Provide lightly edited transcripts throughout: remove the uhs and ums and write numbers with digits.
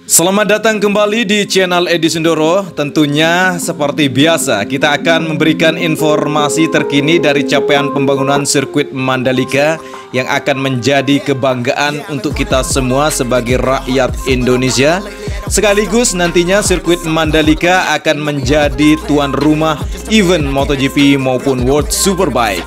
Selamat datang kembali di channel Edi Sundoro. Tentunya seperti biasa kita akan memberikan informasi terkini dari capaian pembangunan sirkuit Mandalika yang akan menjadi kebanggaan untuk kita semua sebagai rakyat Indonesia. Sekaligus nantinya sirkuit Mandalika akan menjadi tuan rumah event MotoGP maupun World Superbike.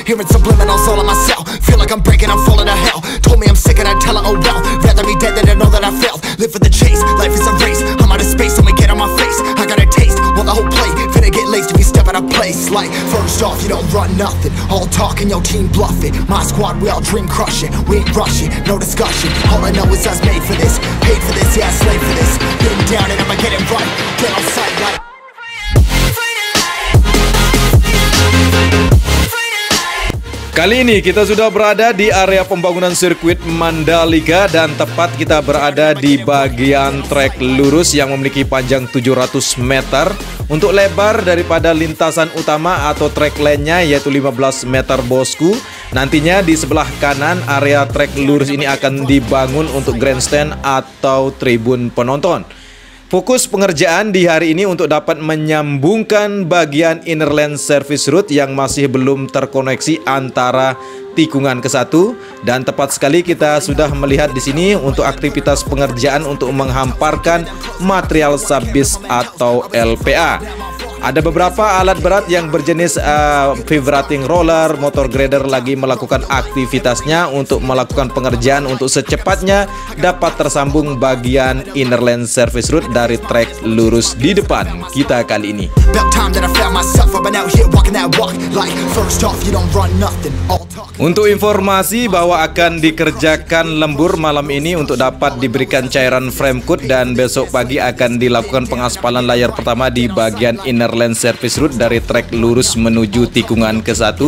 Hearing subliminals all on myself. Feel like I'm breaking, I'm falling to hell. Told me I'm sick and I tell her, oh well. Rather be dead than to know that I failed. Live for the chase, life is a race. I'm out of space, so me get on my face. I got a taste, well the whole play finna get laced if you step out of place. Like, first off, you don't run nothing. All talk and your team bluffing. My squad, we all dream crushing. We ain't rushing, no discussion. All I know is I was made for this. Paid for this, yeah, I slaved for this. Been down and I'ma get it right. Get on sight like Kali ini kita sudah berada di area pembangunan sirkuit Mandalika dan tepat kita berada di bagian trek lurus yang memiliki panjang 700 meter. Untuk lebar daripada lintasan utama atau trek lane-nya yaitu 15 meter bosku. Nantinya di sebelah kanan area trek lurus ini akan dibangun untuk grandstand atau tribun penonton. Fokus pengerjaan di hari ini untuk dapat menyambungkan bagian inner lane service route yang masih belum terkoneksi antara tikungan ke-1, dan tepat sekali kita sudah melihat di sini untuk aktivitas pengerjaan untuk menghamparkan material subbis atau LPA. Ada beberapa alat berat yang berjenis vibrating roller, motor grader lagi melakukan aktivitasnya untuk melakukan pengerjaan untuk secepatnya dapat tersambung bagian inner lane service route dari trek lurus di depan kita kali ini. Untuk informasi bahwa akan dikerjakan lembur malam ini untuk dapat diberikan cairan frame coat, dan besok pagi akan dilakukan pengaspalan layar pertama di bagian inner lane service route dari trek lurus menuju tikungan ke-1.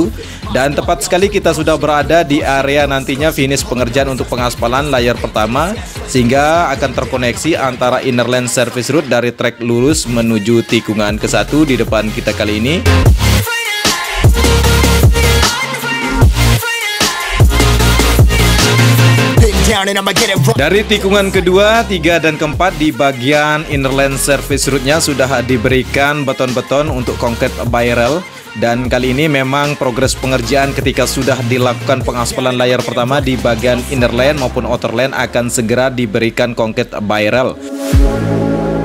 Dan tepat sekali kita sudah berada di area nantinya finish pengerjaan untuk pengaspalan layar pertama, sehingga akan terkoneksi antara inner lane service route dari trek lurus menuju tikungan ke-1 di depan kita kali ini. Dari tikungan kedua, 3 dan keempat di bagian inner lane service route-nya sudah diberikan beton-beton untuk concrete barrel. Dan kali ini memang progres pengerjaan ketika sudah dilakukan pengaspalan layar pertama di bagian inner lane maupun outer lane akan segera diberikan concrete barrel.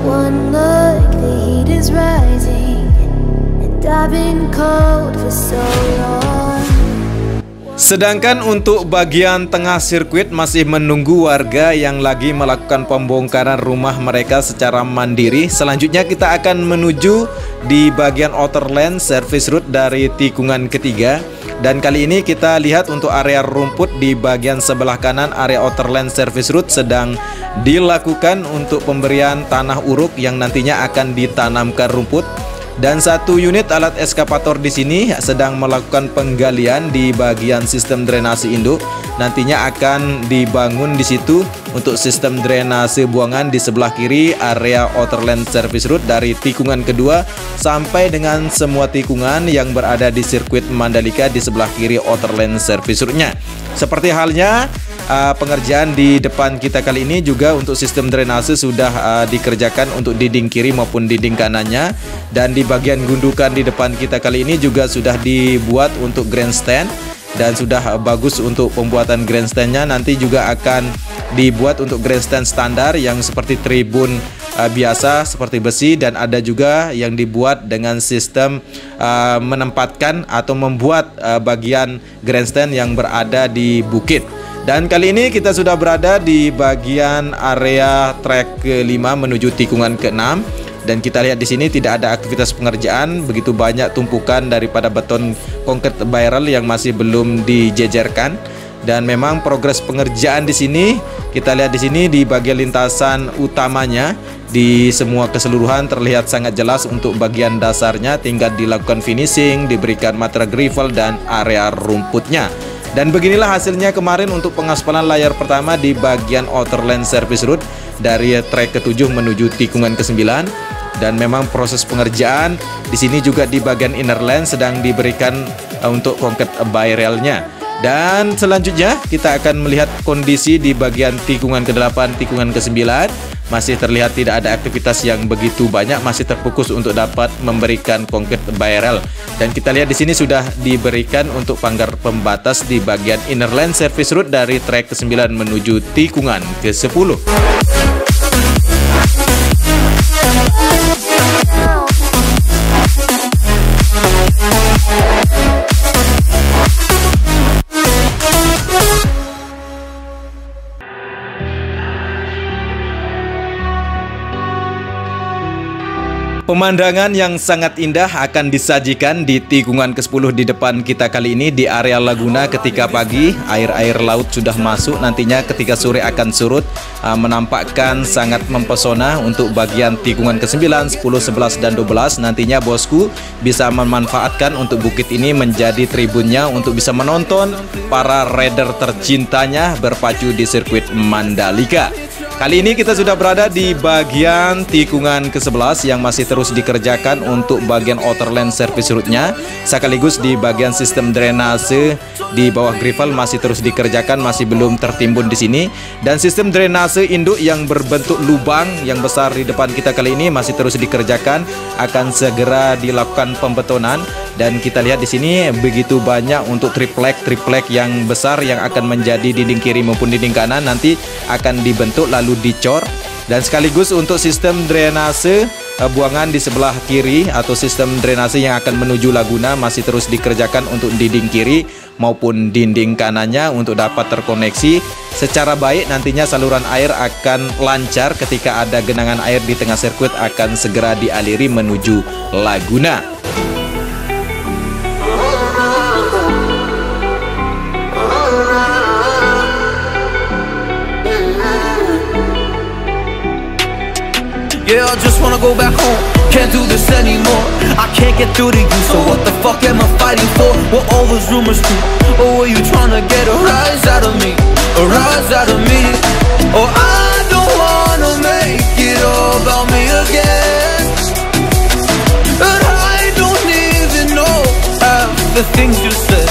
One look, the heat is rising, and I've been cold for so long. Sedangkan untuk bagian tengah sirkuit masih menunggu warga yang lagi melakukan pembongkaran rumah mereka secara mandiri. Selanjutnya kita akan menuju di bagian outer lane service route dari tikungan ketiga. Dan kali ini kita lihat untuk area rumput di bagian sebelah kanan area outer lane service route sedang dilakukan untuk pemberian tanah uruk yang nantinya akan ditanamkan rumput. Dan satu unit alat eskavator di sini sedang melakukan penggalian di bagian sistem drainase induk. Nantinya akan dibangun di situ untuk sistem drainase buangan di sebelah kiri area outer lane service route dari tikungan kedua sampai dengan semua tikungan yang berada di sirkuit Mandalika di sebelah kiri outer lane service route-nya. Seperti halnya pengerjaan di depan kita kali ini juga untuk sistem drainase sudah dikerjakan untuk dinding kiri maupun dinding kanannya. Dan di bagian gundukan di depan kita kali ini juga sudah dibuat untuk grandstand, dan sudah bagus untuk pembuatan grandstandnya. Nanti juga akan dibuat untuk grandstand standar yang seperti tribun biasa seperti besi, dan ada juga yang dibuat dengan sistem menempatkan atau membuat bagian grandstand yang berada di bukit. Dan kali ini kita sudah berada di bagian area trek ke-5 menuju tikungan ke-6. Dan kita lihat di sini tidak ada aktivitas pengerjaan, begitu banyak tumpukan daripada beton concrete barrel yang masih belum dijejerkan. Dan memang progres pengerjaan di sini kita lihat di sini di bagian lintasan utamanya di semua keseluruhan terlihat sangat jelas. Untuk bagian dasarnya tinggal dilakukan finishing, diberikan material gravel dan area rumputnya. Dan beginilah hasilnya kemarin untuk pengaspalan layar pertama di bagian outer lane service route dari trek ke-7 menuju tikungan ke-9. Dan memang proses pengerjaan di sini juga di bagian inner lane sedang diberikan untuk concrete barrelnya. Dan selanjutnya kita akan melihat kondisi di bagian tikungan ke-8, tikungan ke-9. Masih terlihat tidak ada aktivitas yang begitu banyak, masih terfokus untuk dapat memberikan konkret barrel. Dan kita lihat di sini sudah diberikan untuk pagar pembatas di bagian inner lane service route dari trek ke-9 menuju tikungan ke-10. Pemandangan yang sangat indah akan disajikan di tikungan ke-10 di depan kita kali ini di area Laguna. Ketika pagi air-air laut sudah masuk, nantinya ketika sore akan surut, menampakkan sangat mempesona untuk bagian tikungan ke-9, 10, 11, dan 12. Nantinya bosku bisa memanfaatkan untuk bukit ini menjadi tribunnya untuk bisa menonton para rider tercintanya berpacu di sirkuit Mandalika. Kali ini kita sudah berada di bagian tikungan ke-11 yang masih terus dikerjakan untuk bagian outer lane service route-nya, sekaligus di bagian sistem drainase di bawah gravel masih terus dikerjakan, masih belum tertimbun di sini. Dan sistem drainase induk yang berbentuk lubang yang besar di depan kita kali ini masih terus dikerjakan, akan segera dilakukan pembetonan. Dan kita lihat di sini begitu banyak untuk triplek yang besar yang akan menjadi dinding kiri maupun dinding kanan nanti akan dibentuk lalu dicor. Dan sekaligus untuk sistem drainase buangan di sebelah kiri atau sistem drainase yang akan menuju Laguna masih terus dikerjakan untuk dinding kiri maupun dinding kanannya untuk dapat terkoneksi secara baik. Nantinya saluran air akan lancar ketika ada genangan air di tengah sirkuit akan segera dialiri menuju Laguna. Yeah, I just wanna go back home. Can't do this anymore. I can't get through to you, so what the fuck am I fighting for? What all those rumors do? Or were you trying to get a rise out of me? A rise out of me? Oh, I don't wanna make it all about me again. And I don't even know half the things you said.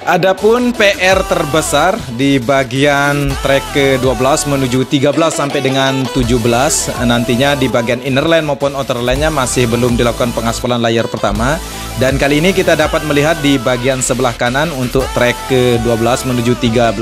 Adapun PR terbesar di bagian trek ke-12 menuju 13 sampai dengan 17, nantinya di bagian inner lane maupun outer lane-nya masih belum dilakukan pengaspalan layer pertama. Dan kali ini kita dapat melihat di bagian sebelah kanan untuk trek ke-12 menuju 13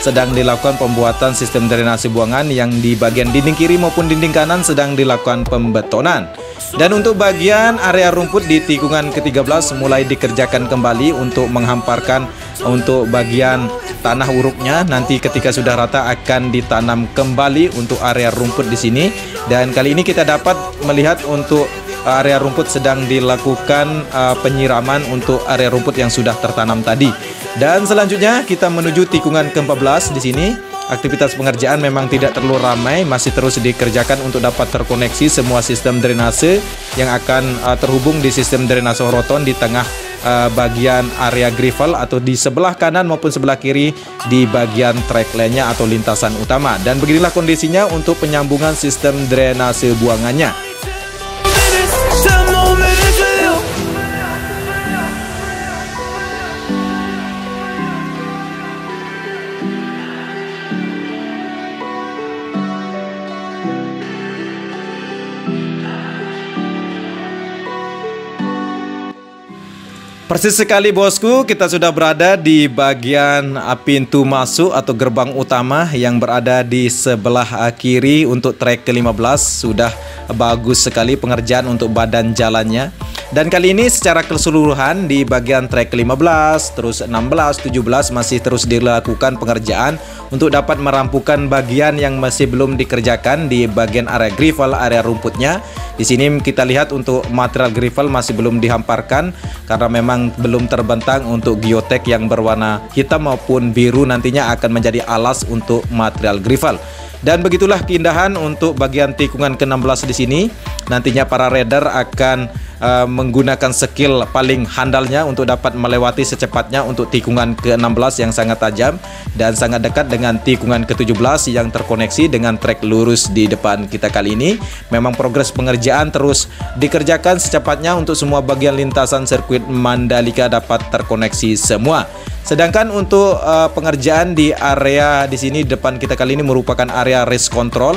sedang dilakukan pembuatan sistem drainase buangan, yang di bagian dinding kiri maupun dinding kanan sedang dilakukan pembetonan. Dan untuk bagian area rumput di tikungan ke-13 mulai dikerjakan kembali untuk menghamparkan untuk bagian tanah uruknya. Nanti ketika sudah rata akan ditanam kembali untuk area rumput di sini. Dan kali ini kita dapat melihat untuk area rumput sedang dilakukan penyiraman untuk area rumput yang sudah tertanam tadi. Dan selanjutnya kita menuju tikungan ke-14 di sini. Aktivitas pengerjaan memang tidak terlalu ramai, masih terus dikerjakan untuk dapat terkoneksi semua sistem drainase yang akan terhubung di sistem drainase roton di tengah bagian area gravel atau di sebelah kanan maupun sebelah kiri di bagian track lane-nya atau lintasan utama. Dan beginilah kondisinya untuk penyambungan sistem drainase buangannya. Persis sekali bosku, kita sudah berada di bagian pintu masuk atau gerbang utama yang berada di sebelah kiri untuk trek ke-15. Sudah bagus sekali pengerjaan untuk badan jalannya. Dan kali ini secara keseluruhan di bagian trek ke-15, terus 16, 17 masih terus dilakukan pengerjaan untuk dapat merampukan bagian yang masih belum dikerjakan di bagian area gravel, area rumputnya. Di sini kita lihat untuk material gravel masih belum dihamparkan karena memang belum terbentang untuk geotek yang berwarna hitam maupun biru nantinya akan menjadi alas untuk material gravel. Dan begitulah keindahan untuk bagian tikungan ke-16 di sini. Nantinya para rider akan menggunakan skill paling handalnya untuk dapat melewati secepatnya untuk tikungan ke-16 yang sangat tajam dan sangat dekat dengan tikungan ke-17 yang terkoneksi dengan trek lurus di depan kita kali ini. Memang progres pengerjaan terus dikerjakan secepatnya untuk semua bagian lintasan sirkuit Mandalika dapat terkoneksi semua. Sedangkan untuk pengerjaan di area di sini depan kita kali ini merupakan area race control.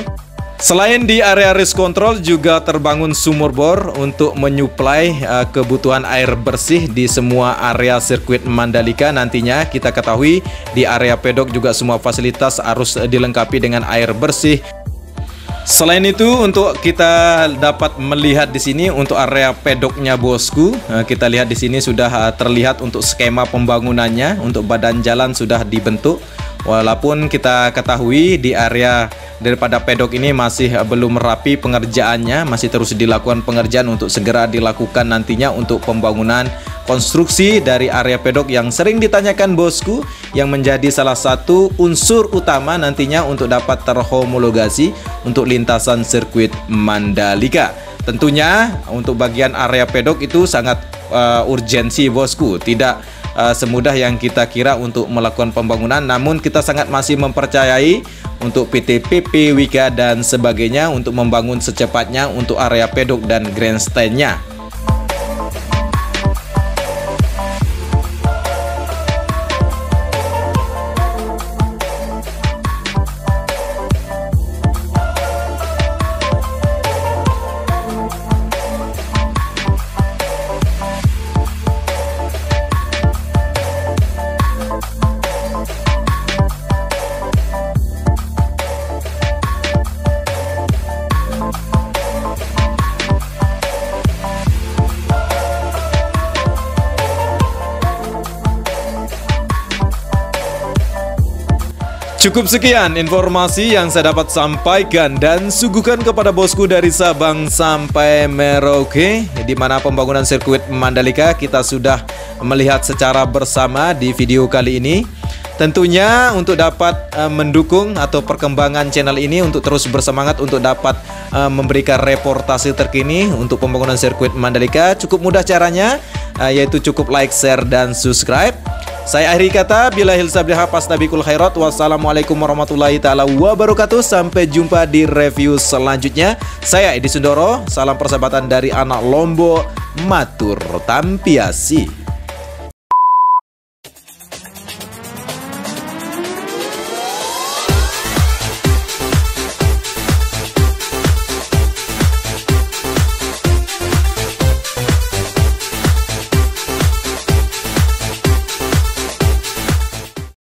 Selain di area race control juga terbangun sumur bor untuk menyuplai kebutuhan air bersih di semua area sirkuit Mandalika. Nantinya kita ketahui di area pedok juga semua fasilitas harus dilengkapi dengan air bersih. Selain itu untuk kita dapat melihat di sini untuk area pedoknya bosku, kita lihat di sini sudah terlihat untuk skema pembangunannya, untuk badan jalan sudah dibentuk. Walaupun kita ketahui di area daripada pedok ini masih belum rapi pengerjaannya, masih terus dilakukan pengerjaan untuk segera dilakukan nantinya untuk pembangunan konstruksi dari area pedok yang sering ditanyakan bosku, yang menjadi salah satu unsur utama nantinya untuk dapat terhomologasi untuk lintasan sirkuit Mandalika. Tentunya untuk bagian area pedok itu sangat urgensi bosku, tidak semudah yang kita kira untuk melakukan pembangunan, namun kita sangat masih mempercayai untuk PT PP Wika dan sebagainya untuk membangun secepatnya untuk area pedok dan grandstand-nya. Cukup sekian informasi yang saya dapat sampaikan dan suguhkan kepada bosku dari Sabang sampai Merauke, di mana pembangunan sirkuit Mandalika kita sudah melihat secara bersama di video kali ini. Tentunya untuk dapat mendukung atau perkembangan channel ini untuk terus bersemangat untuk dapat memberikan reportase terkini untuk pembangunan sirkuit Mandalika, cukup mudah caranya, yaitu cukup like, share, dan subscribe. Saya akhiri kata, bilahil sabiha pastabikul khairat. Wassalamualaikum warahmatullahi ta'ala wabarakatuh. Sampai jumpa di review selanjutnya. Saya Edi Sundoro, salam persahabatan dari anak Lombok, matur tampiasi.